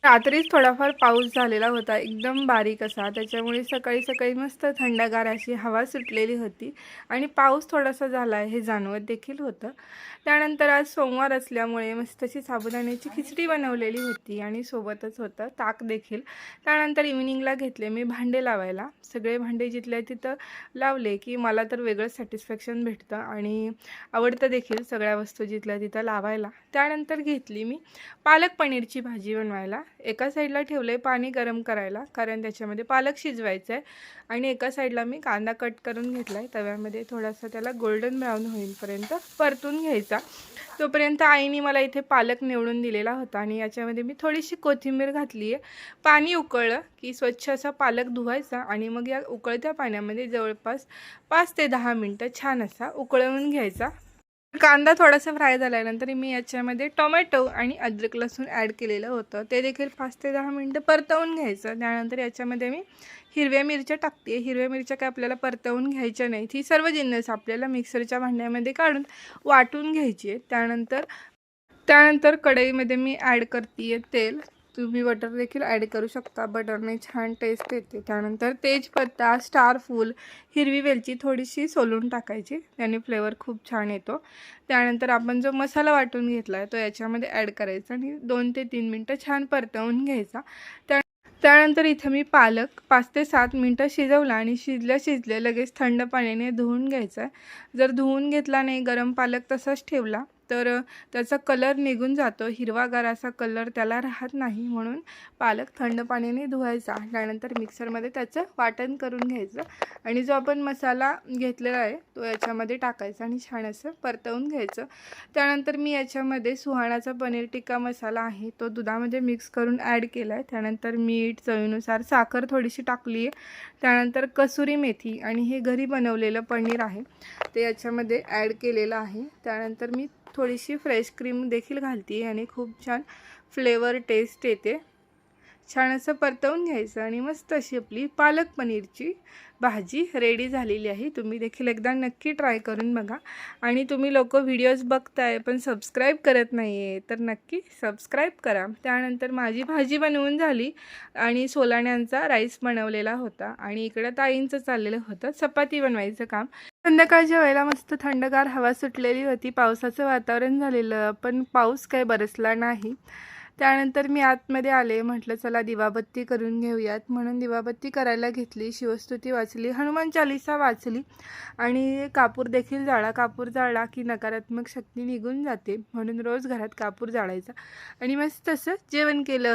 रात्रीच थोडाफार पाऊस झालेला होता, एकदम बारीक असा. त्याच्यामुळे सकाळी सकाळी मस्त थंडगार अशी हवा सुटलेली होती आणि पाऊस थोडासा झाला आहे हे जाणवत देखील होतं. त्यानंतर आज सोमवार असल्यामुळे मस्त अशी साबुदाण्याची खिचडी बनवलेली होती आणि सोबतच होतं ताक देखील. त्यानंतर इव्हिनिंगला घेतले मी भांडे लावायला. सगळे भांडे जिथल्या तिथं लावले की मला तर वेगळं सॅटिस्फॅक्शन भेटतं आणि आवडतं देखील सगळ्या वस्तू जिथल्या तिथं लावायला. त्यानंतर घेतली मी पालक पनीरची भाजी बनवायला. एका साईडला ठेवले पाणी गरम करायला, कारण त्याच्यामध्ये पालक शिजवायचा आहे. आणि एका साईडला मी कांदा कट करून घेतला आहे. तव्यामध्ये थोडासा त्याला गोल्डन ब्राऊन होईपर्यंत परतून घ्यायचा. तोपर्यंत आईने मला इथे पालक निवडून दिलेला होता आणि याच्यामध्ये मी थोडीशी कोथिंबीर घातली आहे. पाणी उकळलं की स्वच्छ असा पालक धुवायचा आणि मग या उकळत्या पाण्यामध्ये जवळपास 5 ते 10 मिनटं छान असा उकळवून घ्यायचा. कांदा थोडासा फ्राय झाल्यानंतर मी याच्यामध्ये टोमॅटो आणि अद्रक लसूण ॲड केलेलं होतं. ते देखील 5 ते 10 मिनटं परतवून घ्यायचं. त्यानंतर याच्यामध्ये मी हिरव्या मिरच्या टाकते. हिरव्या मिरच्या काय आपल्याला परतवून घ्यायच्या नाहीत. ही सर्व जिन्नस आपल्याला मिक्सरच्या भांड्यामध्ये काढून वाटून घ्यायची आहे. त्यानंतर कढईमध्ये मी ॲड करते आहे तेल. तुम्ही बटर देखील ॲड करू शकता, बटरने छान टेस्ट येते. त्यानंतर तेजपत्ता, स्टार फूल, हिरवी वेलची थोडीशी सोलून टाकायची, त्याने फ्लेवर खूप छान येतो. त्यानंतर आपण जो मसाला वाटून घेतला आहे तो याच्यामध्ये ॲड करायचा आणि 2 ते 3 मिनटं छान परतवून घ्यायचा. त्यानंतर इथं मी पालक 5 ते 7 मिनटं शिजवला आणि शिजल्या लगेच थंड पाण्याने धुवून घ्यायचा आहे. जर धुवून घेतला नाही, गरम पालक तसाच ठेवला तर त्याचा कलर निघून जातो, हिरवागार असा कलर त्याला राहत नाही. म्हणून पालक थंड पाण्याने धुवायचा. त्यानंतर मिक्सरमध्ये त्याचं वाटण करून घ्यायचं आणि जो आपण मसाला घेतलेला आहे तो याच्यामध्ये टाकायचा आणि छान असं परतवून घ्यायचं. त्यानंतर मी याच्यामध्ये सुहाणाचा पनीर टिक्का मसाला आहे तो दुधामध्ये मिक्स करून ॲड केला आहे. त्यानंतर मीठ, चवीनुसार साखर थोडीशी टाकली आहे. त्यानंतर कसुरी मेथी आणि हे घरी बनवलेलं पनीर आहे ते याच्यामध्ये ॲड केलेलं आहे. त्यानंतर मी थोडीशी फ्रेश क्रीम देखील घालते आणि खूप छान फ्लेवर टेस्ट येते. छान असं परतवून घ्यायचं आणि मस्त अशी आपली पालक पनीरची भाजी रेडी झालेली आहे. तुम्ही देखील एकदा नक्की ट्राय करून बघा. आणि तुम्ही लोक व्हिडिओज बघताय पण सबस्क्राईब करत नाही आहे तर नक्की सबस्क्राईब करा. त्यानंतर माझी भाजी बनवून झाली आणि सोलाण्यांचा राईस बनवलेला होता आणि इकडं ताईंचं चाललेलं होतं चपाती बनवायचं काम. संध्याकाळच्या वेळेला मस्त थंडगार हवा सुटलेली होती, पावसाचं वातावरण झालेलं पण पाऊस काही बरसला नाही. त्यानंतर मी आतमध्ये आले, म्हटलं चला दिवाबत्ती करून घेऊयात. म्हणून दिवाबत्ती करायला घेतली, शिवस्तुती वाचली, हनुमान चालीसा वाचली आणि कापूर देखील जाळा. कापूर जाळला की नकारात्मक शक्ती निघून जाते, म्हणून रोज घरात कापूर जाळायचा आणि मस्त असं जेवण केलं.